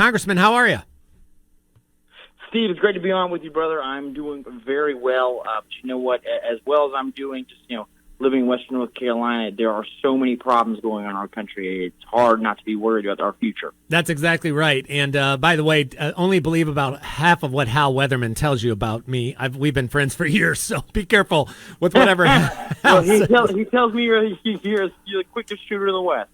Congressman, how are you? Steve, it's great to be on with you, brother. I'm doing very well. But you know what? As well as I'm doing, just living in Western North Carolina, there are so many problems going on in our country. It's hard not to be worried about our future. That's exactly right. And by the way, only believe about half of what Hal Weatherman tells you about me. We've been friends for years, so be careful with whatever. Well, he tells me you're the quickest shooter in the West.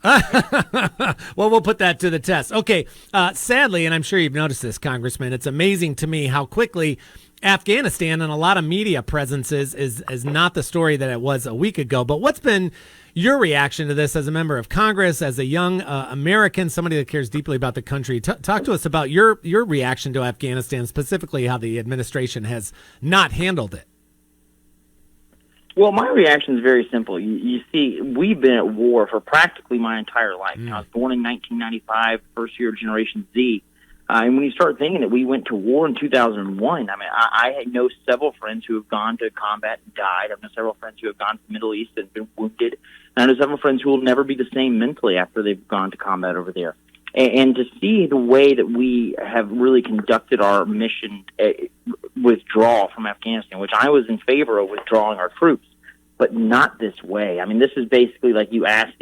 Well, we'll put that to the test. Okay. Sadly, and I'm sure you've noticed this, Congressman, it's amazing to me how quickly Afghanistan and a lot of media presence is not the story that it was a week ago. But what's been your reaction to this as a member of Congress, as a young American, somebody that cares deeply about the country? Talk to us about your reaction to Afghanistan, specifically how the administration has not handled it. Well, my reaction is very simple. You see, we've been at war for practically my entire life. I was born in 1995, first year of Generation Z. And when you start thinking that we went to war in 2001, I mean, I know several friends who have gone to combat and died. I know several friends who have gone to the Middle East and been wounded. And I know several friends who will never be the same mentally after they've gone to combat over there. And to see the way that we have really conducted our mission withdrawal from Afghanistan, which I was in favor of withdrawing our troops, but not this way. I mean, this is basically like you ask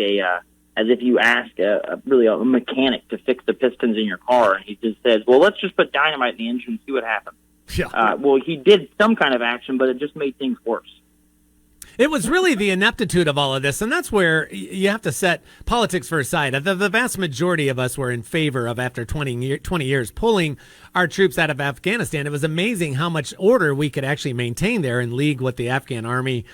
as if you ask a mechanic to fix the pistons in your car, and he just says, well, let's just put dynamite in the engine and see what happens. Yeah. Well, he did some kind of action, but it just made things worse. It was really the ineptitude of all of this, and that's where you have to set politics for aside. The vast majority of us were in favor of, after 20 years, pulling our troops out of Afghanistan. It was amazing how much order we could actually maintain there in league with the Afghan army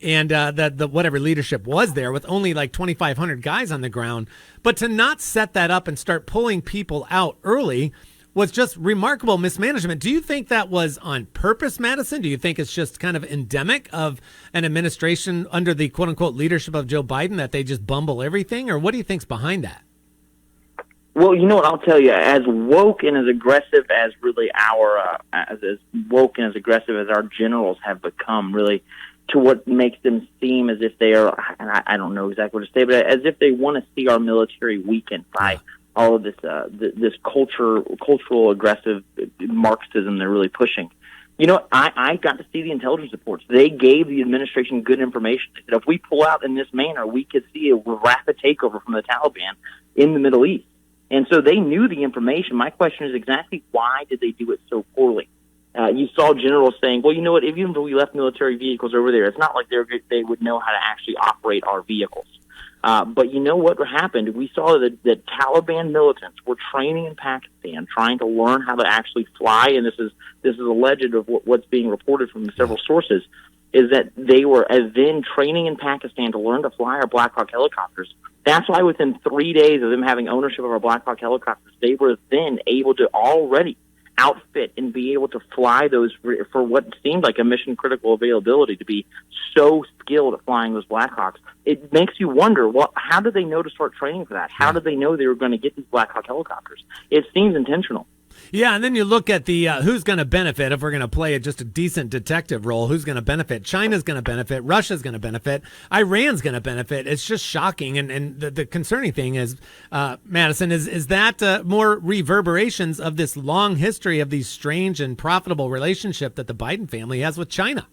and the whatever leadership was there, with only like 2,500 guys on the ground. But to not set that up and start pulling people out early was just remarkable mismanagement. Do you think that was on purpose, Madison? Do you think it's just kind of endemic of an administration under the quote-unquote leadership of Joe Biden, that they just bumble everything? Or what do you think's behind that? Well, you know what, I'll tell you, as woke and as aggressive as really as woke and as aggressive as our generals have become, really, to what makes them seem as if they are, and I don't know exactly what to say, but as if they want to see our military weakened by all of this this cultural aggressive Marxism they're really pushing. You know, I got to see the intelligence reports. They gave the administration good information. They said if we pull out in this manner, we could see a rapid takeover from the Taliban in the Middle East. And so they knew the information. My question is exactly why did they do it so poorly? You saw generals saying, well, you know what, even if we left military vehicles over there, it's not like they would know how to actually operate our vehicles. But you know what happened? We saw that the Taliban militants were training in Pakistan, trying to learn how to actually fly, and this is alleged of what's being reported from several sources, is that they were then training in Pakistan to learn to fly our Black Hawk helicopters. That's why within 3 days of them having ownership of our Black Hawk helicopters, they were then able to already outfit and be able to fly those for what seemed like a mission critical availability, to be so skilled at flying those Black Hawks. It makes you wonder, how did they know to start training for that? How did they know they were going to get these Black Hawk helicopters? It seems intentional. Yeah, and then you look at the who's going to benefit. If we're going to play just a decent detective role, who's going to benefit? China's going to benefit. Russia's going to benefit. Iran's going to benefit. It's just shocking. And the concerning thing is, Madison, is that more reverberations of this long history of these strange and profitable relationship that the Biden family has with China.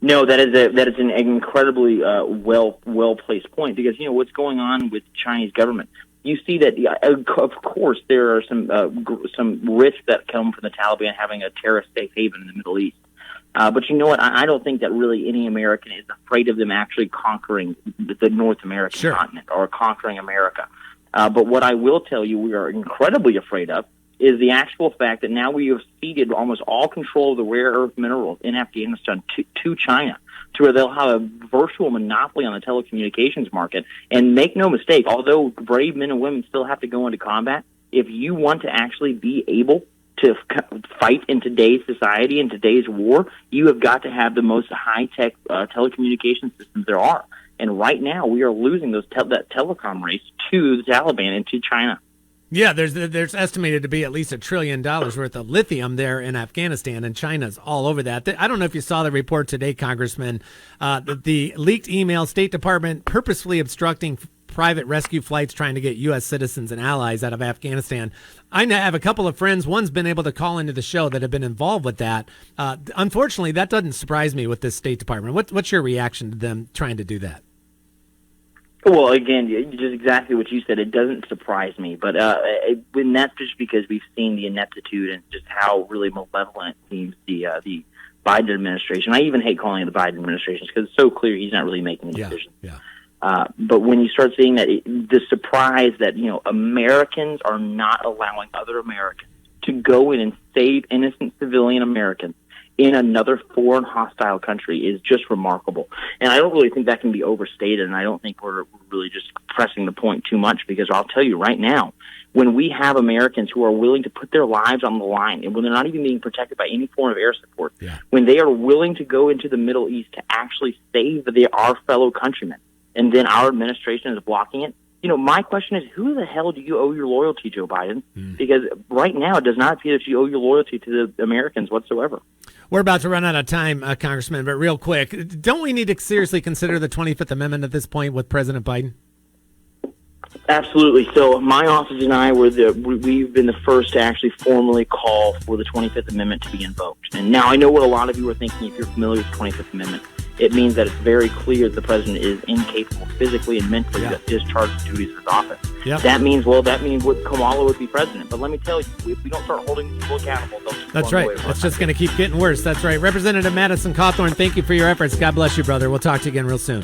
No, that is an incredibly well placed point, because you know what's going on with the Chinese government. You see that, of course, there are some risks that come from the Taliban having a terrorist safe haven in the Middle East. But you know what? I don't think that really any American is afraid of them actually conquering the North American continent or conquering America. But what I will tell you we are incredibly afraid of is the actual fact that now we have ceded almost all control of the rare earth minerals in Afghanistan to China, to where they'll have a virtual monopoly on the telecommunications market. And make no mistake, although brave men and women still have to go into combat, if you want to actually be able to fight in today's society, in today's war, you have got to have the most high-tech telecommunications systems there are. And right now, we are losing that telecom race to the Taliban and to China. Yeah, there's estimated to be at least $1 trillion worth of lithium there in Afghanistan, and China's all over that. I don't know if you saw the report today, Congressman, that the leaked email, State Department purposefully obstructing private rescue flights trying to get U.S. citizens and allies out of Afghanistan. I have a couple of friends. One's been able to call into the show that have been involved with that. Unfortunately, that doesn't surprise me with this State Department. What's your reaction to them trying to do that? Well, again, just exactly what you said. It doesn't surprise me, but and that's just because we've seen the ineptitude and just how really malevolent seems the Biden administration. I even hate calling it the Biden administration because it's so clear he's not really making decisions. But when you start seeing that, the surprise that Americans are not allowing other Americans to go in and save innocent civilian Americans in another foreign hostile country is just remarkable. And I don't really think that can be overstated, and I don't think we're really just pressing the point too much, because I'll tell you right now, when we have Americans who are willing to put their lives on the line, and when they're not even being protected by any form of air support, when they are willing to go into the Middle East to actually save our fellow countrymen, and then our administration is blocking it, my question is, who the hell do you owe your loyalty, Joe Biden? Because right now it does not appear that you owe your loyalty to the Americans whatsoever. We're about to run out of time, Congressman, but real quick, don't we need to seriously consider the 25th Amendment at this point with President Biden? Absolutely. So my office and I we've been the first to actually formally call for the 25th Amendment to be invoked. And now I know what a lot of you are thinking if you're familiar with the 25th Amendment. It means that it's very clear that the president is incapable physically and mentally to discharge the duties of his office. That means Kamala would be president. But let me tell you, if we don't start holding people accountable, they'll keep That's right. It's just going to keep getting worse. That's right. Representative Madison Cawthorn, thank you for your efforts. God bless you, brother. We'll talk to you again real soon.